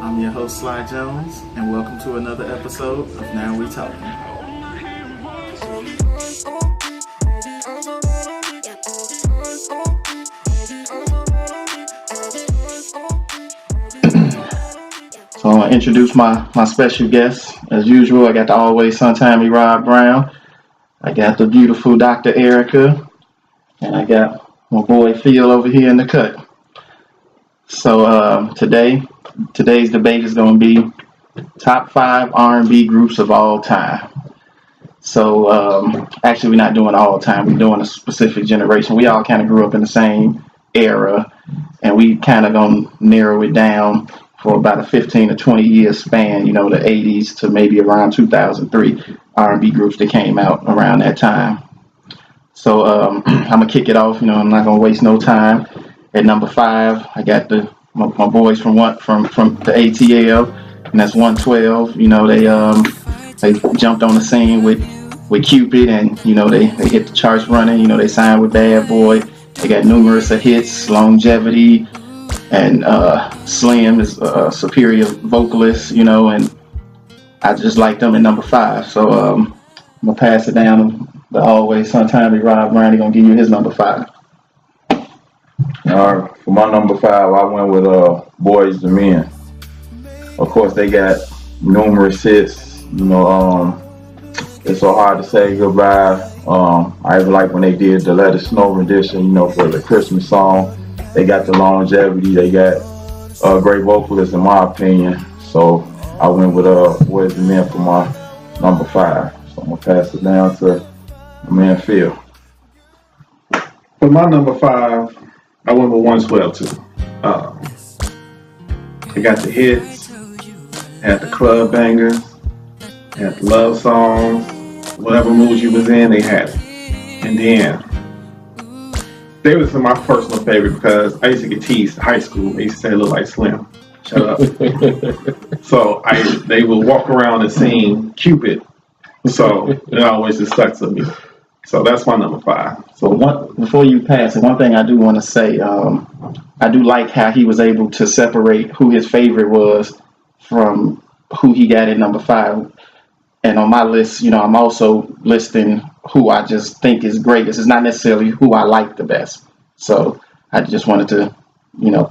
I'm your host, Sly Jones, and welcome to another episode of Now We Talking. So I want to introduce my special guest. As usual, I got the always suntimey Rob Brown. I got the beautiful Dr. Erica. And I got my boy Phil over here in the cut. So today's debate is going to be top 5 R&B groups of all time. So actually, we're not doing all time. We're doing a specific generation. We all kind of grew up in the same era, and we kind of going to narrow it down for about a 15 to 20 year span, the 80s to maybe around 2003 R&B groups that came out around that time. So I'm going to kick it off. I'm not going to waste no time. At number 5, I got my boys from the ATL, and that's 112. They jumped on the scene with Cupid, and they hit the charts running. They signed with Bad Boy. They got numerous of hits, Longevity, and Slim is a superior vocalist, and I just like them at number 5. So I'm gonna pass it down to the always suntimey Rob Brown. He's gonna give you his number 5. All right, for my number 5, I went with Boyz II Men. Of course, they got numerous hits. It's so hard to say goodbye. I even like when they did the Let It Snow rendition, for the Christmas song. They got the longevity. They got great vocalists, in my opinion. So I went with Boyz II Men for my number 5. So I'm gonna pass it down to my man Phil. For my number 5, I went with 112 too. They got the hits, had the club bangers, had the love songs, whatever mood you was in, they had it. And then they was my personal favorite because I used to get teased in high school. They used to say I look like Slim. Shut up. So they would walk around and sing Cupid. So it always just stuck to me. So that's my number 5. So before you pass it, one thing I do want to say, I do like how he was able to separate who his favorite was from who he got at number 5. And on my list, I'm also listing who I just think is greatest. It's not necessarily who I like the best. So I just wanted to,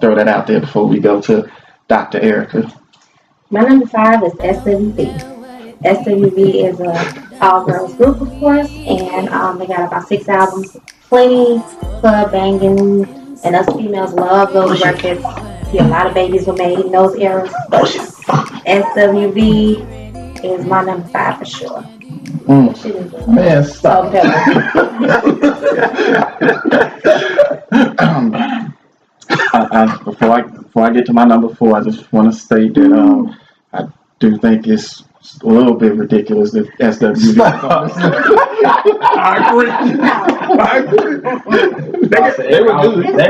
throw that out there before we go to Dr. Erica. My number 5 is SWV. SWV is a all-girls group, of course, and they got about 6 albums, plenty club banging, and us females love those records. See, a lot of babies were made in those eras. SWV is my number 5 for sure. Man, stop. Before I get to my number 4, I just want to state that I do think it's a little bit ridiculous that SWV. I agree. They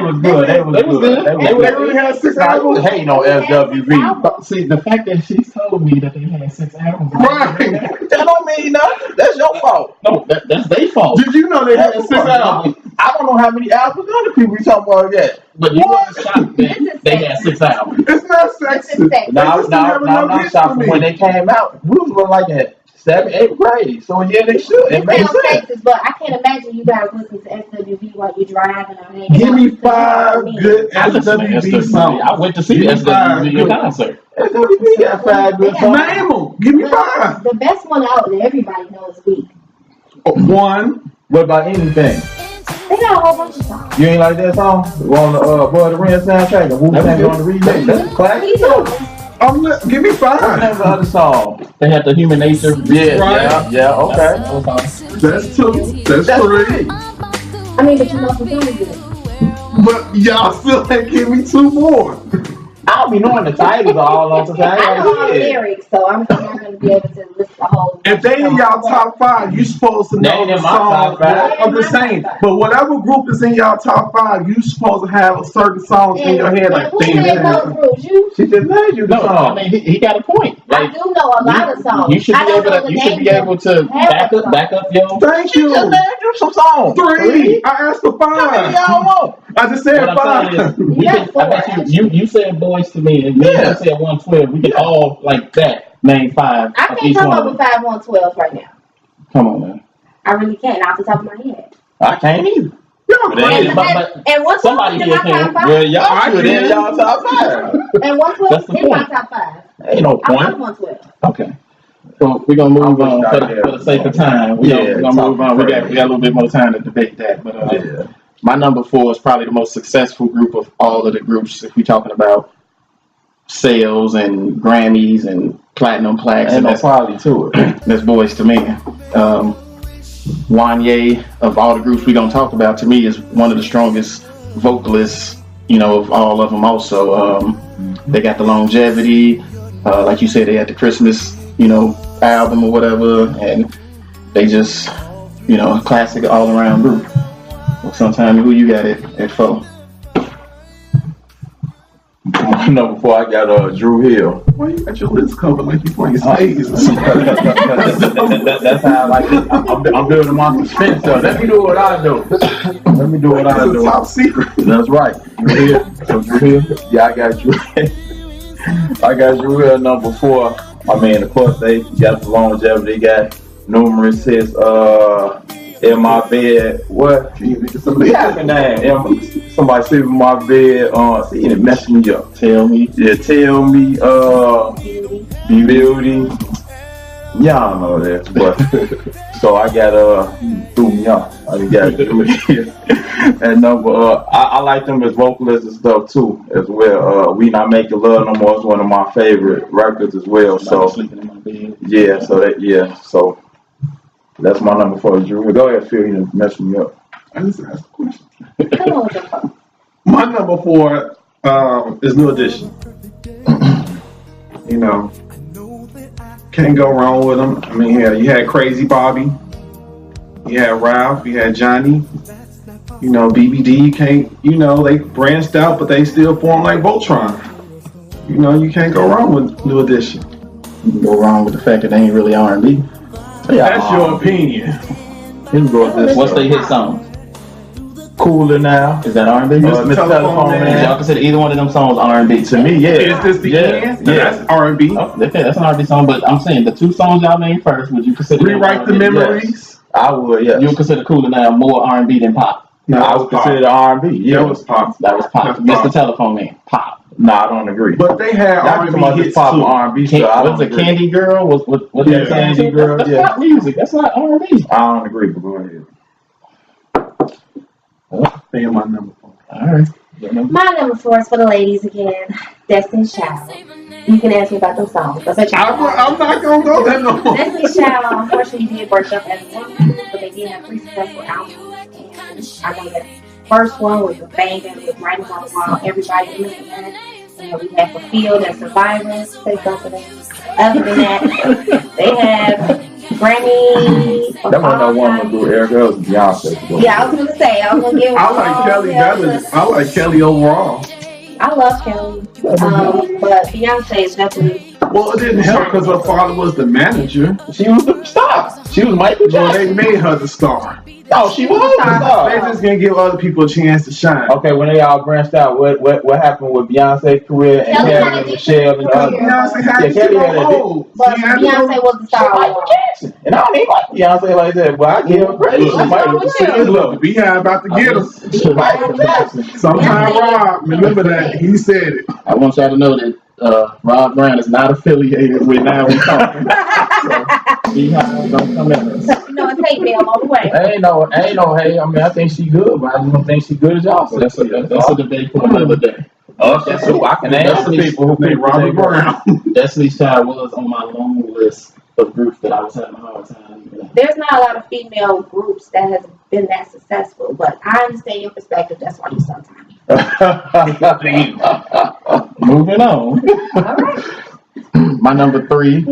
were good. They really had 6 albums. Hating on SWV. But see, the fact that she told me that they had 6 albums, Right. That don't mean nothing. That's your fault. No, that's their fault. Did you know they had 6 albums? I don't know how many albums other people you talking about yet. But you wasn't shocked that they had 6 albums. It's not sexist. Now, shot from when they came out. We was like at 7th, 8th grade. So yeah, they should. It makes sense. Texas, but I can't imagine you guys listening to SWV while you're driving or hanging Give out. me 5 good I listened to SWV songs. I went to see Give me SWV in 5 concert. SWV got 5 good songs. Name them. Give me 5. The best one out that everybody knows is Weak. 1. What about anything? They got a whole bunch of songs. You ain't like that song? On the Boy the Ring soundtrack, and Wu-Tang on the remix. That's a classic. You know, Give me 5. That's the other song. They had the Human Nature. Yeah, okay. That's 2. That's 3. I mean, but you know some songs good. But y'all still ain't give me 2 more. I'll be knowing the titles all off the time. I know all the lyrics, so I'm not going to be able to list the whole. If they in y'all top 5, you supposed to know They the in my song. top 5. I'm just saying. But whatever group is in y'all top 5, you supposed to have a certain songs in your head like who things. made those rules? You? She just made you the No, song. I mean he got a point. I do know a lot of songs. You should I be don't able know to. the You should name be able to back up your. Thank You you. just named you some songs. 3. I asked for How many 5. y'all want? I just said What I'm saying 5. is, we Yeah, can, I bet you said Boys to Me, and me Yeah. I said 112. We can all like that name 5. I of can't each come one up of with them. 5 on 12 right now. Come on, man. I really can't, off the top of my head. I can't either. Y'all But crazy. And 112 somebody is in my here top can. 5. Well, y'all I should can. in y'all top 5. And 112 That's is the in my point. top 5. Ain't no I love point. 112. Okay. So we're gonna move on for the sake of time. We're gonna move on. We got a little bit more time to debate that. But Yeah. my number 4 is probably the most successful group of all of the groups. If we're talking about sales and Grammys and platinum plaques, Ain't and no quality to it. that's Boys to Me. Wanye, of all the groups we're gonna talk about, to me is one of the strongest vocalists, of all of them. Also, they got the longevity, like you said, they had the Christmas, album or whatever, and they just, a classic all around group. Sometimes who you got at 4? Number 4, I got Drew Hill. Why you got your lips covered like you playing spades or something? That's how I like it. I'm building my suspense up. Let me do what I do. Let me do what I It's a do. top secret. That's right. Drew Hill. So Drew Hill. Yeah, I got Drew. I got Drew Hill number 4. I mean, of course, they got the longevity. They got numerous hits. In my bed. What? Somebody Name? Somebody sleep in my bed. See, it messed me up. Tell Me. Yeah, Tell Me. Beauty. Y'all know that, but so I got threw me off. I got Drew Hill. And number I like them as vocalists and stuff too as well. We Not Making Love No More is one of my favorite records as well. So Sleeping in My Bed. yeah, so that's my number 4. Drew. Go ahead, Phil. You messed me up. I just asked a question. Come on with your phone. My number 4 is New Edition. Can't go wrong with them. I mean, you had Crazy Bobby, you had Ralph, you had Johnny. BBD. You can't. They branched out, but they still form like Voltron. You can't go wrong with New Edition. You can go wrong with the fact that they ain't really R&B. That's your opinion. What's their hit songs? Cooler Now. Is that R&B? Mr. Telephone Man. Y'all consider either one of them songs R&B? To me, yeah. Is this the end? Yeah. That's R&B. Oh, okay, that's an R&B song, but I'm saying the 2 songs y'all named first, would you consider them Rewrite the R&B? Memories. I would, yes. You would consider Cooler Now more R&B than pop? No, I would consider the R&B. Yeah. That was pop. That was pop. That's pop. Mr. Telephone Man, pop. No, I don't agree. But they had Y'all talking about R&B this hits pop too. R&B stuff. I What's don't the agree. Candy Girl? What Yeah, that Candy saying? Girl, That's yeah. pop music. That's not R&B. I don't agree, but go ahead. They are my number 4. All right. My number 4 is for the ladies again. Destiny's Child. You can ask me about those songs. I bet you. I'm not gonna go there no more. Destiny's Child, unfortunately, did break up as one, but they did have 3 successful albums. And I know that first one was a banger with Writings on the Wall, Everybody in it. And we had Fulfilled and Survivors. Say something. Other than that, they have Grammy. That wasn't no one to do Eric. That was Beyonce. Yeah, I was gonna say I was gonna give. I like Kelly better. I like Kelly overall. I love Kelly, but Beyonce is definitely. Well, it didn't help because her father was the manager. She was the star. She was Michael Well, Jackson. they made her the star. Oh, she was the They're star. just gonna give other people a chance to shine. Okay, when they all branched out, what happened with Beyonce's career and Kelly Kelly had a and decent Michelle and the career. others? Beyonce had Yeah, to Kelly go had a old. But She had to Beyonce go- was the She star. Michael Jackson. And I don't even like Beyonce like that, but I give her credit. She What's Michael wrong with Jackson. you? Look, Beehive about to get him. She Michael Jackson. Sometime Rob, remember that he said it. I want y'all to know that Rob Brown is not affiliated with Now We Talking. So, Beehive, don't come at us. No, it's hate mail all the way. Ain't no hey. I mean, I think she good, but I just don't think she good as y'all. So that's a debate for another day. That's who I can answer people who They people Robert think Brown. Destiny's Child was on my long list of groups that I was having a hard time. There's not a lot of female groups that has been that successful, but I understand your perspective. That's why you sometimes. Moving on. All right. My number 3,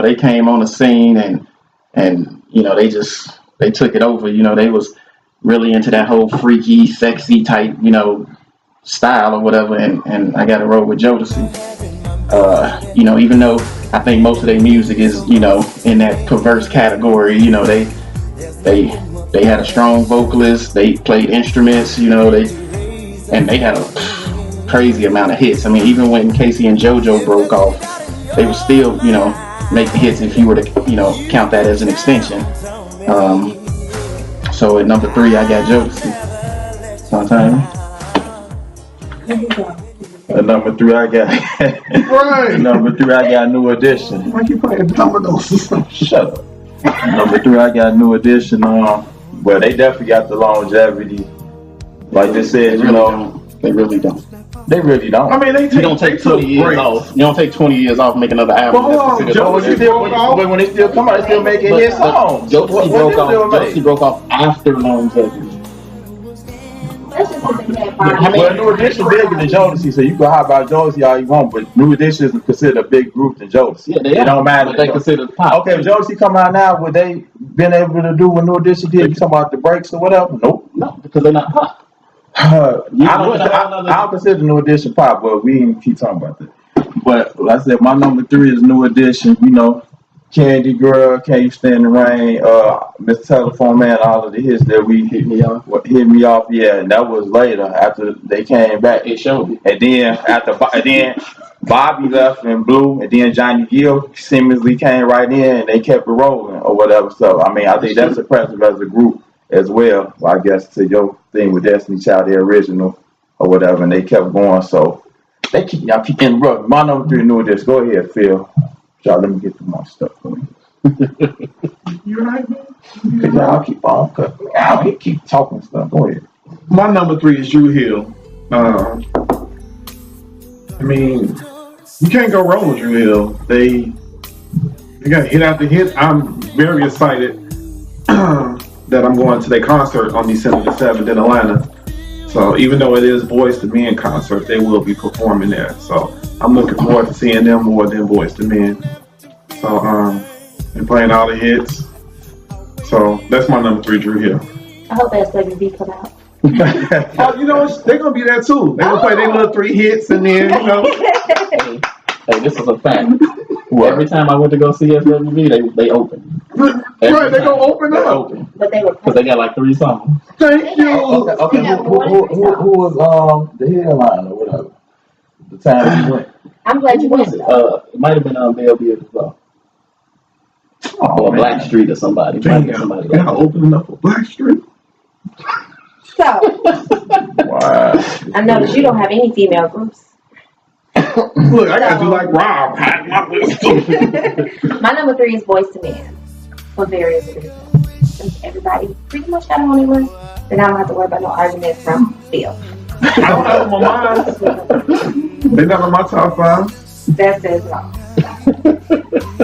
they came on the scene and they took it over. They was really into that whole freaky, sexy type, style or whatever. And I got to roll with Jodeci. You know, even though I think most of their music is, you know, in that perverse category, you know, they had a strong vocalist, they played instruments, you know, and they had a crazy amount of hits. I mean, even when Casey and JoJo broke off, they were still, you know, making hits if you were to, you know, count that as an extension. So at number 3, I got Jodeci. Sometime. At number 3, I got. Right. Number 3, I got New Edition. Like you playing dominoes or something. Shut up. Number 3, I got New Edition. Well, they definitely got the longevity. Like they said, you know, They really don't. they really don't. I mean, they You don't take 20 years breaks. off. You don't take 20 years off and make another album. But hold on, That's Joe, considered- you broke off. But when they still come out, they still making hit songs. Jodeci What broke them off. still make? Jodeci broke off after longevity. That's just because they had Well, New Edition bigger than Jodeci, so you can hop about Jodeci all you want, but New Edition is considered a big group than Jodeci. Yeah, they It are, don't matter. but they considered pop. Okay, if Jodeci come out now, would they been able to do what New Edition did? You talking about the breaks or whatever? Nope. No, because they're not pop. I don't consider New Edition pop, but we ain't keep talking about that. But like I said, my number 3 is New Edition. You know, Candy Girl, Can You Stand the Rain, Mr. Telephone Man, all of the hits that we Hit Me Off. hit me off. Yeah, and that was later after they came back. It showed it. And then Bobby left and Blue, and then Johnny Gill seamlessly came right in, and they kept it rolling or whatever. So I mean, I think that's impressive as a group as well. I guess to your thing with Destiny Child, the original or whatever, and they kept going. So y'all keep interrupting. My number 3, New Edition. Go ahead, Phil. Y'all, let me get through my stuff for me. You right, man? Cause y'all keep on cutting me out. He keep talking stuff. Go ahead. My number 3 is Drew Hill. I mean, you can't go wrong with Drew Hill. They got hit after hit. I'm very excited that I'm going to their concert on December the 7th in Atlanta. So even though it is Boyz II Men concert, they will be performing there. So I'm looking forward to seeing them more than Boyz II Men. So and playing all the hits. So that's my number 3, Drew Hill. I hope SWV come out. Oh, you know, they're gonna be there too. They're gonna play their little 3 hits and then, you know. Hey, this is a fact. Every time I went to go see SWV, they open. Right, they're gonna open They up. open. But they were Because they got like 3 songs. Thank you. Okay. Who was the headline or whatever? The time you went. I'm glad you went. It might have been Bell Biv as well. Or Blackstreet or somebody. Might have been somebody like Y'all that. opening up for Blackstreet. So, Wow. I noticed you don't have any female groups. Look, I gotta do like Rob. Pat my list too. My number 3 is Boyz II Men for various reasons. Since everybody pretty much got them on their list, then I don't have to worry about no arguments from Phil. I don't have them on mine. They're not on my top 5. That says it all.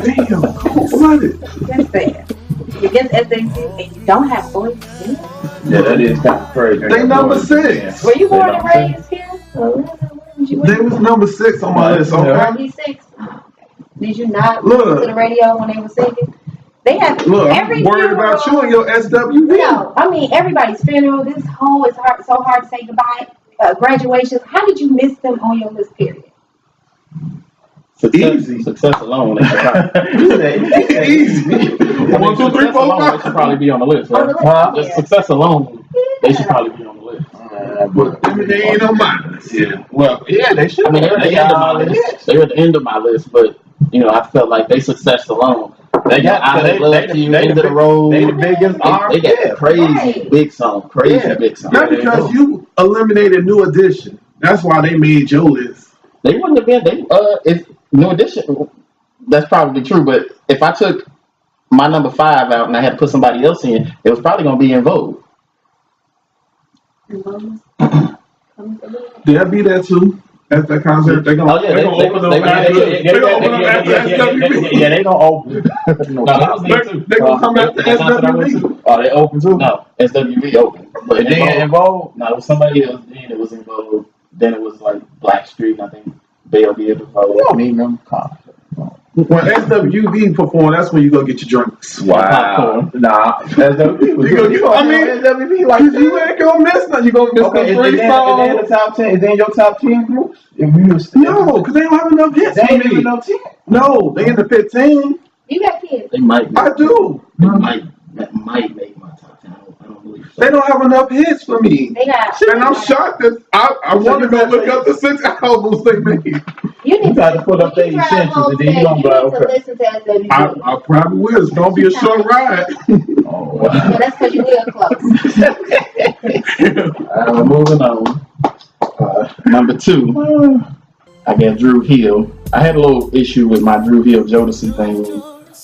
Damn, cold-blooded. That's sad. If you're against SAC and you don't have Boyz II Men, Yeah, that is kind of crazy. They number 6. were you born and raised here? Or where did you They was number 6 on my list, okay? He's 6. Oh, okay. Did you not Look. listen to the radio when they were singing? They had Look, every I'm worried funeral. about you and your SWV. No, I mean everybody's funeral. This whole it's hard, so hard to say goodbye. Graduations. How did you miss them on your list? Period. Success alone. They should Easy. 1, 2, 3, 4, They should 5. probably be on the list, On right? the list, Just yeah. success alone, they should probably be on the list. They ain't on mine. Yeah. Well, yeah, they should. I mean, they're at the end of my list. They were at the end of my list, but you know, I felt like they success alone. They got I they love you, end of the road. They the biggest They got crazy Right. big song, big song. Not because you eliminated New Edition. That's why they made your list. They wouldn't have been. If New Edition, that's probably true. But if I took my number 5 out and I had to put somebody else in, it was probably gonna be In Vogue. They'll be there too at that concert. They're gonna, Oh yeah, they gonna open up after. They're gonna open up after SWV. Yeah, they gonna open. No, that was there too. They gonna come after That's not what I went SWV. to. Oh, they open too. No, SWV open. But And then involved. no, it was somebody else. Then it was In Vogue. Then it was like Blackstreet. And I think Bell Biv We involved. don't need them concert. When SWV perform, that's when you go get your drinks. Wow. Nah. SWV. I mean, SWV like Cause you ain't gonna miss nothing. You gonna miss okay, the three songs. the top 10? Is they in your top 10 groups? If No, cause they don't have enough hits they for ain't me. even no 10. No, they in the 15. You got kids. They might. I do. They might make my top 10. I don't believe so. They don't have enough hits for me. They got. And I'm shocked that I want to go look up the 6 albums they made. You need try to put up when you their drive essentials home and then you today, don't you go, need to okay. listen to SWV. I probably will. It's gonna be a short ride. Oh, wow. Yeah, that's because you live close. Moving on. Number 2, I got Drew Hill. I had a little issue with my Drew Hill Jodeci thing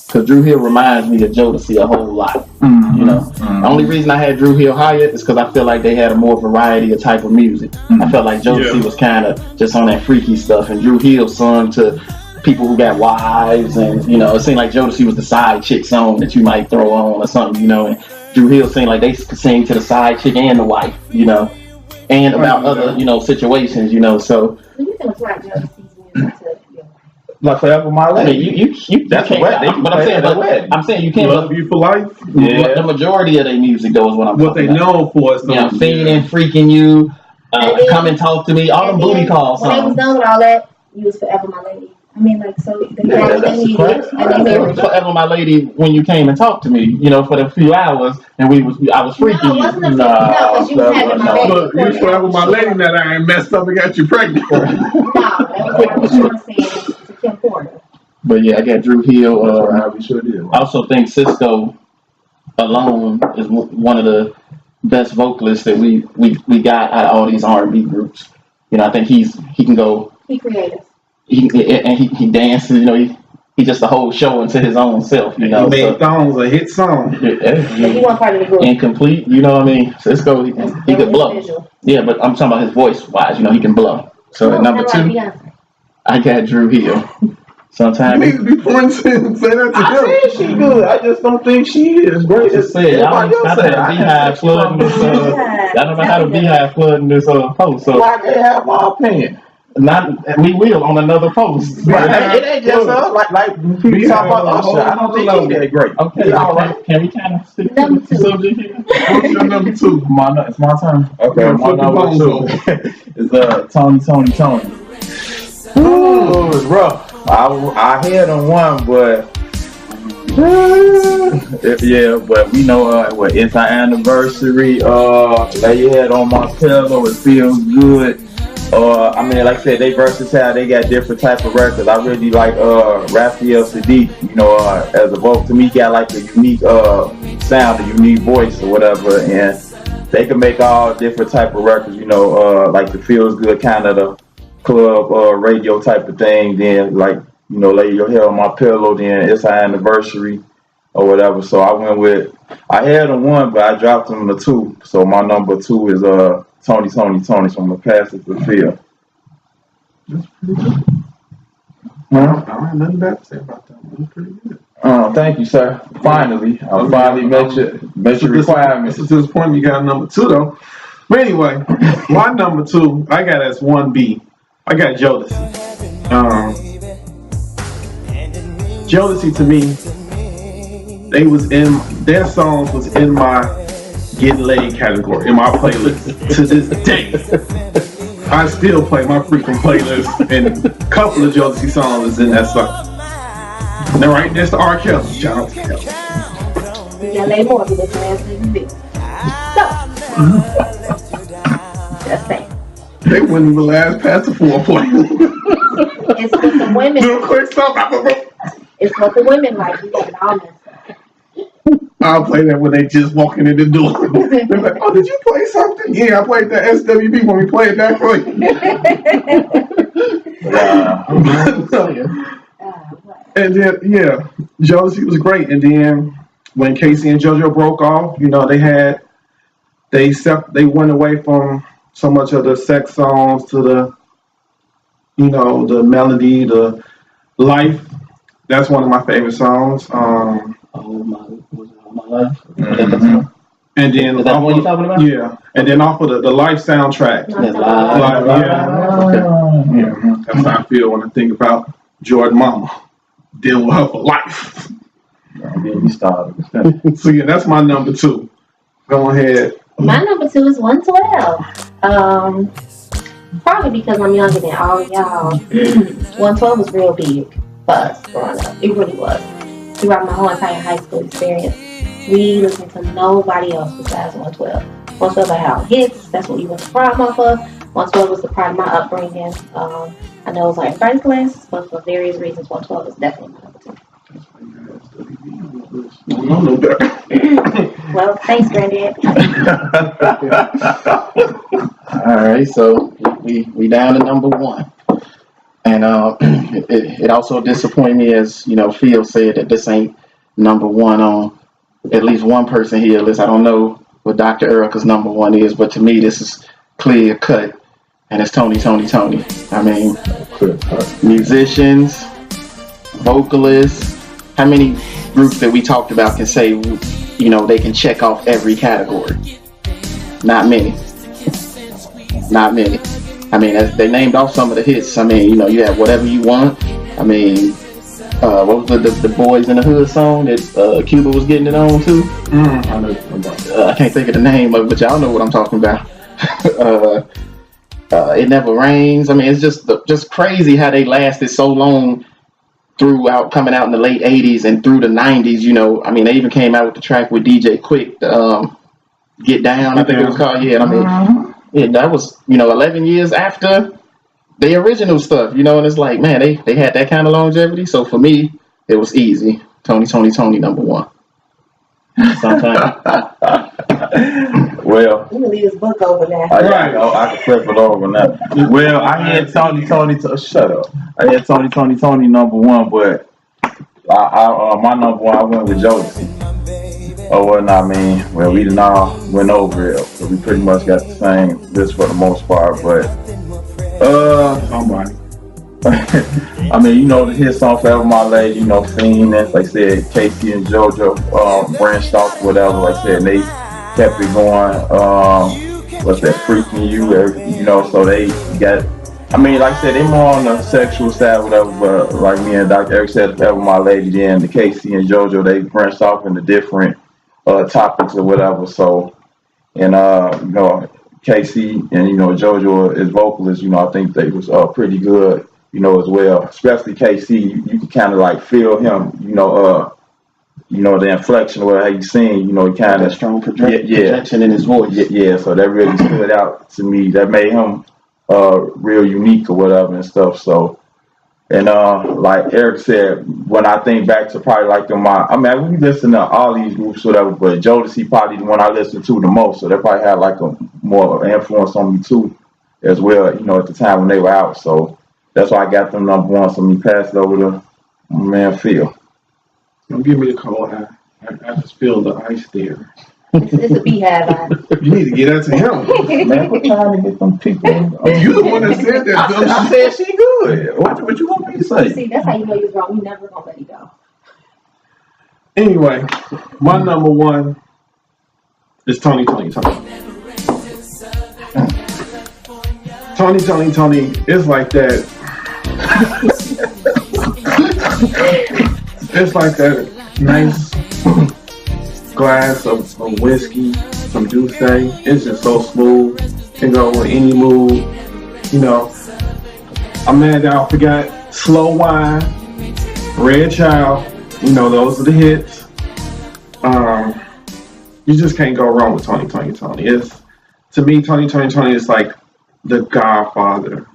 because Drew Hill reminds me of Jodeci a whole lot. You know, the only reason I had Drew Hill higher is because I feel like they had a more variety of type of music. I felt like Jodeci was kind of just on that freaky stuff, and Drew Hill sung to people who got wives, and you know, it seemed like Jodeci was the side chick song that you might throw on or something, you know. And Drew Hill seemed like they could sing to the side chick and the wife, you know, and about other, you know, situations, you know. So You can apply Jodeci's music to your Like Forever My I Lady. mean, you That's can't, a wedding. but I'm saying you can't. Love You for Life. Yeah. The majority of their music, though, is what I'm What they talking about. known for is You know, Fiending, Freaking You, And then- Come and Talk to Me, all them And booty then call when they was songs. done with all that, you was Forever My Lady. I mean, like, so they Yeah, got what that's they a needed, classic. and they married. Forever My Lady, when you came and talked to me, you know, for the few hours, and I was freaking No, it wasn't a you. no, because you was having my baby. Look, you Forever My Lady that I ain't messed up and got you pregnant. No, that was what saying to Kim Porter. But yeah, I got Drew Hill. We sure did. I also think Cisco alone is one of the best vocalists that we got out of all these R&B groups. You know, I think he can go. He creative. He dances. You know, he just a whole show into his own self. You know, He made Thongs a hit song. But he wasn't part of the group. Incomplete. You know what I mean? Cisco, he could blow. Yeah, but I'm talking about his voice wise. You know, he can blow. So at number 2, I got Drew Hill. You Sometimes. need to be pointing and say that to I him. think she good. I just don't think she is great. Just say it. Y'all know how to beehive flooding this. Y'all don't know how to beehive flooding this post. So Why they have my opinion? we will on another post. Right. It ain't just like people talk about Usher. I don't think he's that great. Okay, He's all right. can we kind of stick to Number the 2. subject here? What's your number 2? It's my turn. Okay, Yeah, my flip the number bones 2 is Tony. Ooh, it's rough. I had on one, but yeah, but we know it's our anniversary. Lay your head on my pillow. It feels good. I mean, like I said, they versatile. They got different type of records. I really like Raphael Sadiq. You know, as a vocal, to me, he got like a unique sound, a unique voice or whatever, and they can make all different type of records. You know, like the feels good kind of the club radio type of thing. Then like, you know, lay your head on my pillow. Then it's our anniversary or whatever. So I went with. I had a 1, but I dropped him to 2. So my number 2 is Tony. So I'm gonna pass it to Phil. That's pretty good. Huh? I don't have nothing bad to say about that one. It's pretty good. Thank you, sir. Finally, I finally met your requirements. To this point, you got a number 2 though. But anyway, my number 2, I got as 1B. I got Jodeci. Jodeci to me, their songs was in my getting laid category in my playlist to this day. I still play my freaking playlist, and a couple of Jodeci songs is in that song. Now right next to R. Kelly, shout out to Kelly. You gotta lay more because the last thing you did. So, just saying. They wouldn't even last past the 4:40. It's what the women. Do a quick stop. It's what the women like. We got it all messed up. I'll play that when they just walking in the door. They're like, "Oh, did you play something?" Yeah, I played that SWB when we played that for you. And then, yeah, Jodeci was great. And then when Casey and JoJo broke off, you know, they went away from so much of the sex songs to the, you know, the melody, the life. That's one of my favorite songs. Oh my life. Mm-hmm. And then Is that what you're talking about? Yeah, and then off of the Life soundtrack. That's Live, yeah. Okay. Yeah, that's how I feel when I think about Jordan Mama. deal with her for life. Don't get me started. So yeah, that's my number 2. Go ahead. My number 2 is 112. Probably because I'm younger than all of y'all. 112 was real big for us growing up. It really was. Throughout my whole entire high school experience, we listened to nobody else besides 112. 112 had all hits. That's what we went to prom off of. 112 was the part of my upbringing. I know it was like everybody's class, but for various reasons, 112 is definitely my number 2. No better. Well, thanks, Granddad. All right, so we down to number 1, and it also disappointed me, as you know, Phil said, that this ain't number 1 on at least one person here list. I don't know what Dr. Erica's number 1 is, but to me this is clear cut, and it's Tony. I mean, musicians, vocalists. How many groups that we talked about can say, you know, they can check off every category? Not many. Not many. I mean, as they named off some of the hits. I mean, you know, you have Whatever You Want. I mean, what was the Boys in the Hood song that Cuba was getting it on to? I can't think of the name of it, but y'all know what I'm talking about. It Never Rains. I mean, it's just crazy how they lasted so long throughout, coming out in the late 80s and through the 90s. You know, I mean, they even came out with the track with DJ Quick, Get Down, I think it was called. Yeah, I mean, yeah, that was, you know, 11 years after the original stuff, you know, and it's like, man, they had that kind of longevity. So for me, it was easy. Tony, number 1. Sometimes. Well, I'm gonna leave this book over there. I can flip it over now. Well, I had Tony. Shut up. I had Tony number 1, but my number 1, I went with Jodeci. Oh, well, I mean, well, we didn't all went over it, so we pretty much got the same list for the most part. But I mean, you know, the hit song Forever My Lady, you know, Fiend, and like I said, Casey and JoJo branched off, whatever. Like I said, they kept it going. What's that, Freaking You, you know, so they got, I mean, like I said, they more on the sexual side, whatever, but like me and Dr. Eric said, Forever My Lady, then the Casey and JoJo, they branched off into different topics or whatever. So, and you know, Casey and, you know, JoJo as vocalists, you know, I think they was pretty good, you know, as well. Especially Casey, you can kind of like feel him, you know, the inflection or how you sing, you know, he kind of strong projection in his voice. Yeah, so that really stood out to me. That made him real unique or whatever and stuff. So, and like Eric said, when I think back to probably like I mean, we listen to all these groups, whatever, but Jodeci probably the one I listened to the most. So they probably had like a more influence on me too, as well, you know, at the time when they were out. So that's why I got them number 1. So me passed it over to my man Phil. Don't give me the cold eye. I just feel the ice there. It's a beehive eye. You need to get that to him. Man, quit trying to get them people. You the one that said that. I said she good. What you want me to say? See, that's how you know you're wrong. You never gonna let it go. Anyway, my number 1 is Tony. Tony. It's like that. It's like that nice glass of whiskey, some Douce. It's just so smooth. Can go with any mood. You know, I'm mad that I forgot Slow Wine, Red Child. You know, those are the hits. You just can't go wrong with Tony. It's, to me, Tony is like the godfather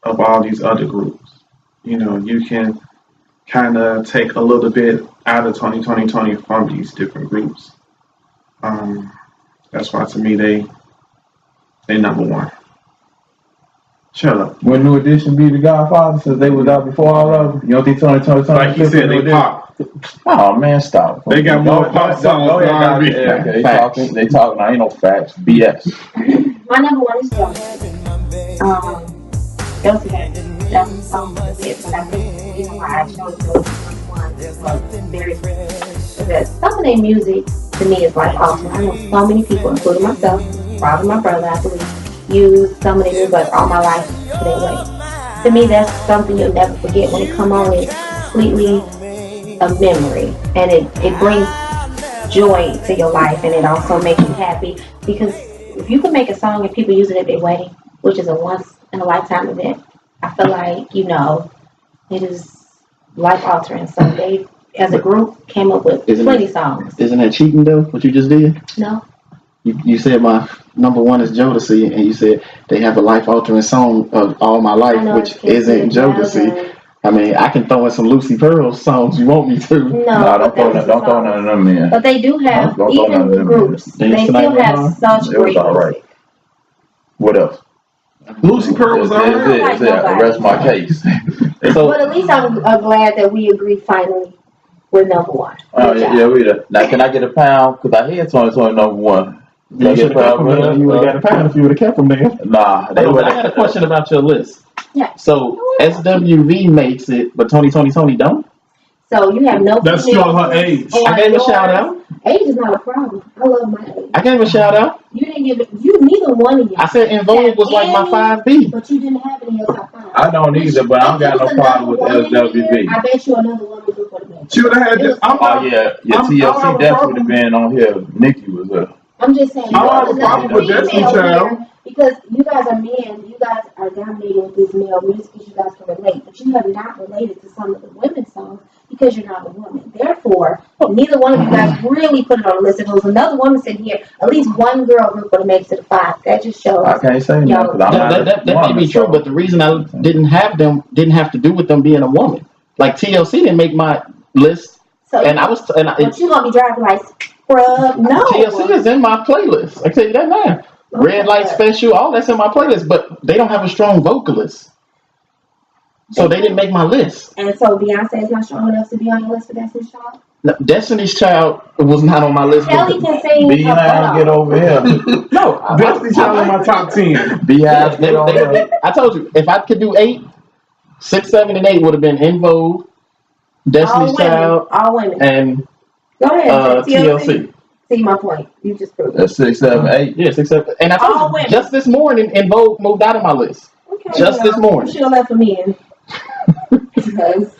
of all these other groups. You know, you can kind of take a little bit out of Tony from these different groups. That's why to me they number 1. Shut up. Would New Edition be the Godfather since they was out before all of them? You don't think Tony? Like you said, they pop. Oh man, stop. They got more pop songs than R&B. They talking. Now ain't no facts. BS. My number 1 is Jodeci. Jodeci, that's the song of the hit, but I think the reason why I chose Jodeci number 1 was very because some of their music to me is like awesome. I know so many people, including myself, probably my brother, I believe, use some of their music all my life their way. To me, that's something you'll never forget when it come on. It's completely a memory, and it brings joy to your life, and it also makes you happy because if you can make a song and people use it at their wedding, which is a once in a lifetime event, I feel like it is life altering. So they, as a group, came up with plenty songs. Isn't that cheating though? What you just did? No. You said my number one is Jodeci, and you said they have a life altering song of All My Life, which isn't Jodeci. I mean, I can throw in some Lucy Pearl songs you want me to. No, don't throw none of them in. But they do have, even the groups, they still have such great music. What else? Lucy Pearl was alright. Arrest my case. But at least I'm glad that we agreed finally with number one. Oh yeah, we done. Now can I get a pound? Cause I had Tony number one. You should have kept them there. You would have got a pound if you would have kept them there. Nah, I got a question about your list. Yeah. So SWV makes it, but Tony don't? So you have no. That's still her age. I gave a shout out. Age is not a problem. I love my age. I gave a shout out. You didn't give it. Neither one of you. I said En Vogue was like my 5B. But you didn't have any of your top 5. I don't either, but I don't got no problem with SWV. I bet you another woman group would have been. She would have had this. TLC definitely would have been on here. Nikki was there. I'm just saying. I have a problem with Destiny Child. Because you guys are men, you guys are dominating with this male music because you guys can relate, but you have not related to some of the women's songs because you're not a woman. Therefore, neither one of you guys really put it on the list. If there was another woman sitting here, at least one girl group would have made it to the 5. That just shows. I can't say no. That may be true, but the reason I didn't have to do with them being a woman. Like TLC didn't make my list, but you gonna be driving like scrub? No. TLC is in my playlist. I tell you that now. Red Light Special, all that's in my playlist, but they don't have a strong vocalist. So they didn't make my list. And so Beyonce is not strong enough to be on your list for Destiny's Child? No, Destiny's Child was not on my list. Kelly can sing. Beehive, get over here. No, Destiny's Child in my top 10. Beehive, get over here. I told you, if I could do 8, 6, 7, and 8 would have been En Vogue, Destiny's Child, all women. And go ahead, TLC. See my point. You just proved it. That's 6, 7, 8. Yeah, 6, 7. And I told you, just this morning, En Vogue moved out of my list. Okay, just this morning. You should have left for me in. Because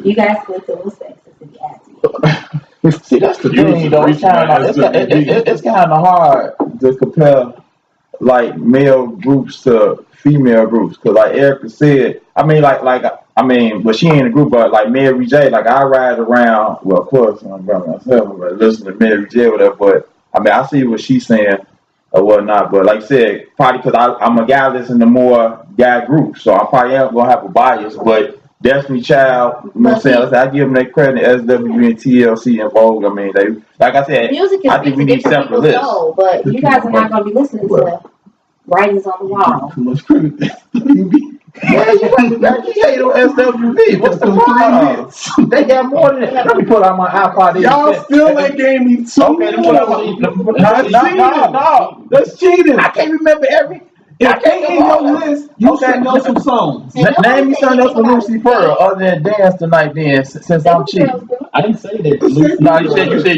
you guys went to those sexes to be active. See, that's the thing, though. It's kind of hard to compare like male groups to female groups, cause like Erica said, but she ain't a group, but like Mary J, like I ride around. Well, of course, I'm by myself, but listen to Mary J or whatever. But I see what she's saying or whatnot. But like I said, probably because I'm a guy that's in the more guy group, so I probably am gonna have a bias. But Destiny Child, you know what I'm saying? I give them their credit, SWV and TLC and Vogue. I mean, they, like I said, music is I think we need separate lists. Soul, but you guys are not going to be listening to Writings on the Wall. Too much credit. Yeah, you hate on SWV. What's the problem? They got more than that. Let me pull out my iPod. Y'all still ain't gave me 2. Okay, let me pull out my. No, that's cheating. I can't remember every. If they in your list, you should know some songs. Name me something else from Lucy Pearl other than Dance Tonight. Then, since I'm cheating, I didn't say that. No, you said.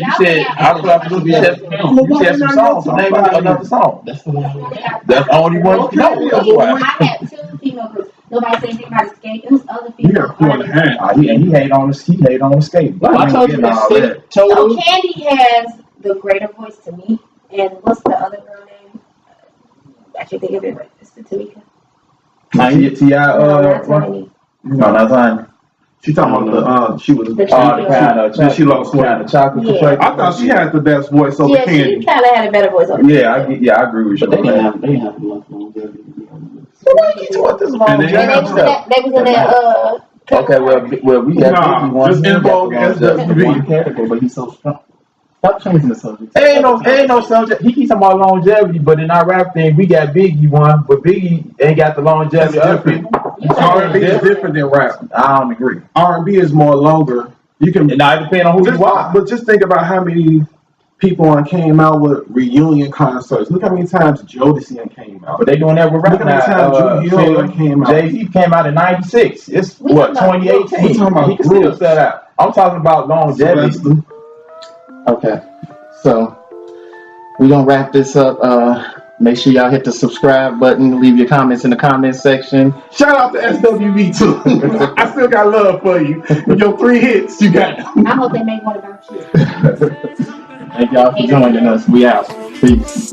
I was talking to Lucy. You said some songs. So name me another song. That's the one. That's the only one you know. I had 2 female groups. Nobody said anything about Escape. It was other female. You got 4.5. He hate on Escape. I told you that. So Candy has the greater voice to me. And what's the other girl name? I can't think of it right. It's the Tamika. T.I. No, not Tiny. She talking about she was she lost kind of chocolate. Yeah. I thought she had the best voice over Candy. She kind of had a better voice over Candy. I agree with you. But they didn't have enough longevity. So why you taught this longevity stuff? They was in that okay, well, we got just En Vogue SWV category, but he's so strong. Stop changing the subject. Ain't no subject. He keeps talking about longevity, but in our rap thing, we got Biggie one, but Biggie ain't got the longevity. R&B is different than rap. I don't agree. R&B is more longer. You can. Now it depends on who you are. But just think about how many people came out with reunion concerts. Look how many times Jodeci came out. But they doing that with rap now. Look how many times Drew Hill came out. Jay-Z came out in '96. It's 2018. We talking about he can still set out. I'm talking about longevity. Okay, so we're gonna wrap this up. Make sure y'all hit the subscribe button. Leave your comments in the comments section. Shout out to SWV too. I still got love for you. Your 3 hits, you got. I hope they make one about you. Thank y'all for joining us. We out. Peace.